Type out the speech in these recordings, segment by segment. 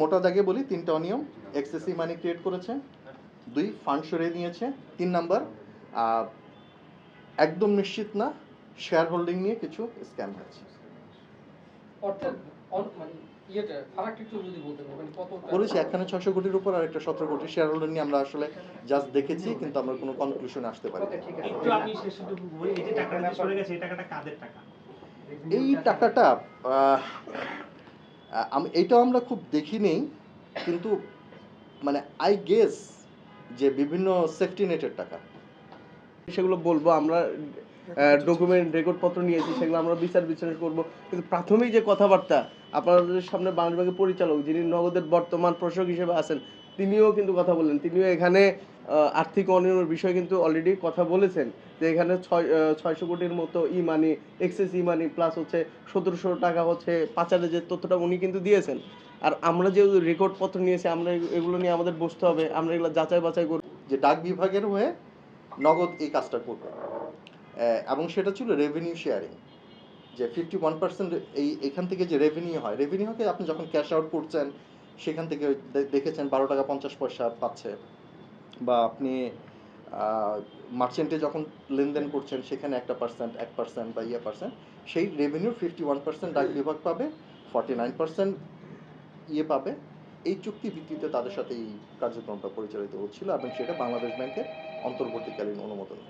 মোটা দাগে বলি, তিনটা অনিয়ম: এক্সেসিভ মানি ক্রিয়েট করেছে, 2 ফান্ড সরিয়ে নিয়েছে, 3 নাম্বার একদম নিশ্চিত না শেয়ার হোল্ডিং নিয়ে কিছু স্ক্যাম হয়েছে। বলেছি একখানে 600 কোটির উপর আর একটা 17 কোটি শেয়ার হোল্ডিং নিয়ে আমরা আসলে জাস্ট দেখেছি, কিন্তু আমরা কোনো কনক্লুশনে আসতে পারি। এই টাকাটা এইটাও আমরা খুব দেখি নেই, কিন্তু মানে আই গেস যে বিভিন্ন সেফটি নেটের টাকা, সেগুলো বলবো। আমরা ডকুমেন্ট রেকর্ডপত্র নিয়েছি, সেগুলো আমরা বিচার বিশ্লেষণ করব। কিন্তু প্রাথমিক যে কথাবার্তা আপনাদের সামনে বাংলাদেশ ব্যাংকের পরিচালক, যিনি নগদের বর্তমান প্রশাসক হিসেবে আছেন, তিনিও কিন্তু কথা বললেন। তিনিও এখানে আর্থিক অনিয়মের বিষয়ে কিন্তু অলরেডি কথা বলেছেন, যে এখানে 600 কোটির মতো ই মানি, এক্সেস ই মানি প্লাস হচ্ছে 1700 টাকা হচ্ছে পাচারের যে তথ্যটা উনি কিন্তু দিয়েছেন। আর আমরা যে রেকর্ডপত্র নিয়েছি, আমরা এগুলো নিয়ে আমাদের বসতে হবে, আমরা এগুলো যাচাই বাছাই করব যে ডাক বিভাগের হয়ে নগদ এই কাজটা করবে, এবং সেটা ছিল রেভিনিউ শেয়ারিং, যে 51% এখান থেকে যে রেভিনিউকে আপনি যখন ক্যাশ আউট করছেন সেখান থেকে দেখেছেন 12 টাকা 50 পয়সা পাচ্ছে, বা আপনি মার্চেন্টে যখন লেনদেন করছেন সেখানে 1% বা পার্সেন্ট, সেই রেভিনিউর 51% ডাক বিভাগ পাবে, 49% পাবে। এই চুক্তি ভিত্তিতে তাদের সাথে এই কার্যক্রমটা পরিচালিত হচ্ছিল, এবং সেটা বাংলাদেশ ব্যাংকের অন্তর্বর্তীকালীন অনুমোদন।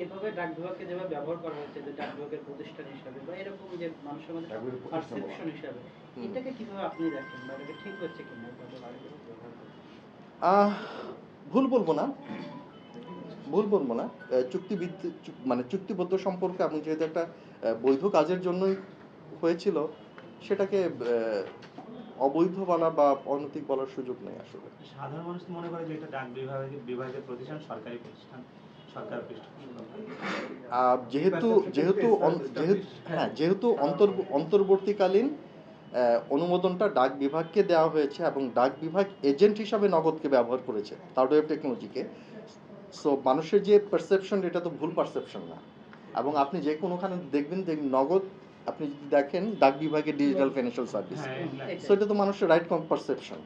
এভাবে ডাক বিভাগকে যেভাবে ব্যবহার করা হচ্ছে, যে ডাক বিভাগের প্রতিষ্ঠান হিসাবে বা এরকম যে মানুষের মধ্যে পারসেপশন হিসাবে, এটাকে কিভাবে আপনি দেখেন বা এটাকে ঠিক হচ্ছে কিনা? ভুল বলবো না, চুক্তিবদ্ধ সম্পর্ক, এবং যেহেতু একটা বৈধ কাজের জন্যই হয়েছিল, সেটাকে অবৈধ বলা বা অনৈতিক বলার সুযোগ নেই আসলে। সাধারণ মানুষ মনে করে যে এটা ডাক বিভাগের প্রতিষ্ঠান, সরকারি প্রতিষ্ঠান, সরকার যেহেতু অন্তর্বর্তীকালীন অনুমোদনটা ডাক বিভাগকে দেওয়া হয়েছে, এবং ডাক বিভাগ এজেন্ট হিসাবে নগদকে ব্যবহার করেছে, থার্ড ওয়েভ টেকনোলজিকে। সো মানুষের যে পারসেপশন, এটা তো ভুল পারসেপশন না। এবং আপনি যে কোনোখানে দেখবেন যে নগদ, আপনি যদি দেখেন ডাক বিভাগের ডিজিটাল ফাইন্যান্সিয়াল সার্ভিস, সো এটা তো মানুষের রাইট পারসেপশন,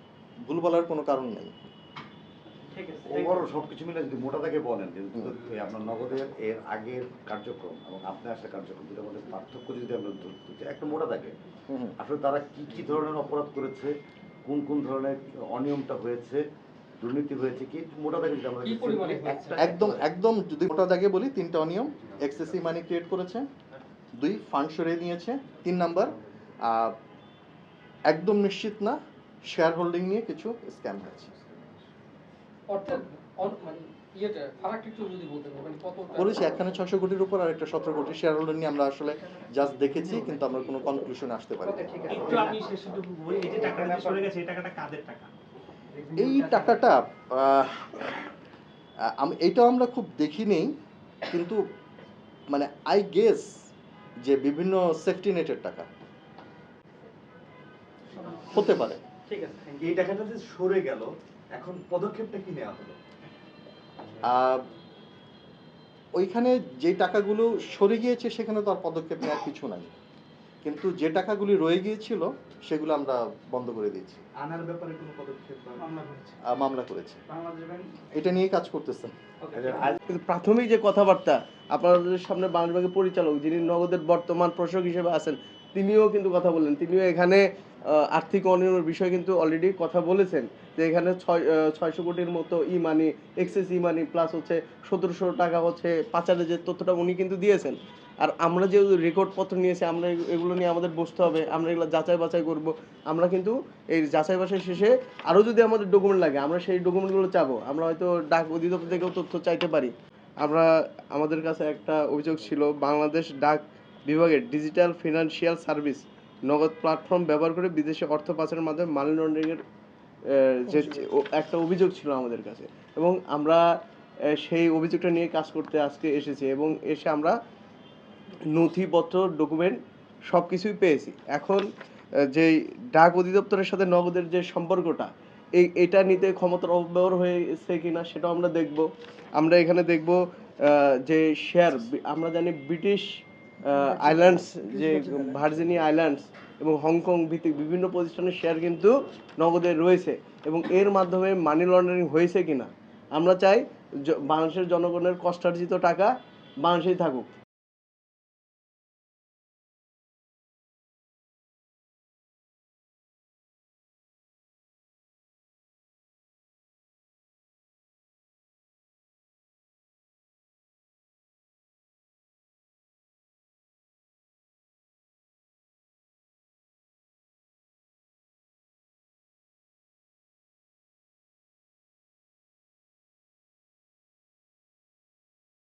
ভুল বলার কোনো কারণ নেই। ওভারঅল সবকিছু মিলে যদি মোটা থেকে বলেন, কিন্তু আপনার নগদের এর আগের কার্যক্রম এবং আপনি আসা কার্যক্রম দুটোর মধ্যে পার্থক্য যদি আমরা ধরতে একটা মোটা থাকে, আসলে তারা কি কি ধরনের অপরাধ করেছে, কোন কোন ধরনের অনিয়মটা হয়েছে, দুর্নীতি হয়েছে, কি মোটা দাগে যদি আমরা একদম যদি মোটা দাগে বলি, তিনটা অনিয়ম: এক্সেসিভ মানি ক্রিয়েট করেছে, 2 ফান্ড সরিয়ে নিয়েছে, 3 নাম্বার একদম নিশ্চিত না শেয়ার হোল্ডিং নিয়ে কিছু স্ক্যাম হয়েছে। বলেছি একখানে 600 কোটির উপর আর একটা 17 কোটি শেয়ার হোল্ডিং নিয়ে আমরা আসলে জাস্ট দেখেছি, কিন্তু আমরা কোনো কনক্লুশনে আসতে পারি। এই টাকাটা এইটাও আমরা খুব দেখি নেই, কিন্তু মানে আই গেস যে বিভিন্ন সেফটি নেটের টাকা হতে পারে। ঠিক আছে, এই টাকাটা যে সরে গেল, এখন পদক্ষেপটা কি নেওয়া হলো? ওইখানে যে টাকাগুলো সরে গিয়েছে সেখানে তো আর পদক্ষেপ নেওয়ার কিছু নাই, কিন্তু যে টাকাগুলি রয়ে গিয়েছিল সেগুলো আমরা বন্ধ করে দিয়েছি। আনার ব্যাপারে কোনো পদক্ষেপ মামলা করেছে, এটা নিয়ে কাজ করতেছেন। কিন্তু প্রাথমিক যে কথাবার্তা আপনাদের সামনে বাংলাদেশ ব্যাংকের পরিচালক, যিনি নগদের বর্তমান প্রশাসক হিসেবে আছেন, তিনিও কিন্তু কথা বললেন। তিনিও এখানে আর্থিক অনিয়মের বিষয়ে কিন্তু অলরেডি কথা বলেছেন, যে এখানে 600 কোটির মতো ই মানি, এক্সেস ই মানি প্লাস হচ্ছে 1700 টাকা হচ্ছে পাচারের যে তথ্যটা উনি কিন্তু দিয়েছেন। আর আমরা যে রেকর্ডপত্র নিয়েছি, আমরা এগুলো নিয়ে আমাদের বসতে হবে, আমরা এগুলো যাচাই বাছাই করব। আমরা কিন্তু এই যাচাই বাছাই শেষে আরও যদি আমাদের ডকুমেন্ট লাগে, আমরা সেই ডকুমেন্টগুলো চাবো। আমরা হয়তো ডাক অধিদপ্তর থেকেও তথ্য চাইতে পারি। আমাদের কাছে একটা অভিযোগ ছিল, বাংলাদেশ ডাক বিভাগের ডিজিটাল ফিনান্সিয়াল সার্ভিস নগদ প্ল্যাটফর্ম ব্যবহার করে বিদেশে অর্থ পাচারের মাধ্যমে মানি লন্ডারিংয়ের যে একটা অভিযোগ ছিল আমাদের কাছে, এবং আমরা সেই অভিযোগটা নিয়ে কাজ করতে আজকে এসেছি, এবং এসে আমরা নথিপত্র ডকুমেন্ট সব কিছুই পেয়েছি। এখন যেই ডাক অধিদপ্তরের সাথে নগদের যে সম্পর্কটা, এটা নিতে ক্ষমতার অপব্যবহার হয়েছে কিনা সেটাও আমরা দেখব। আমরা এখানে দেখব যে শেয়ার, আমরা জানি ব্রিটিশ আইল্যান্ডস, যে ভার্জিনিয়া আইল্যান্ডস, এবং হংকং ভিত্তিক বিভিন্ন প্রতিষ্ঠানের শেয়ার কিন্তু নগদে রয়েছে, এবং এর মাধ্যমে মানি লন্ডারিং হয়েছে কিনা আমরা চাই বাংলাদেশের জনগণের কষ্টার্জিত টাকা বাংলাদেশেই থাকুক।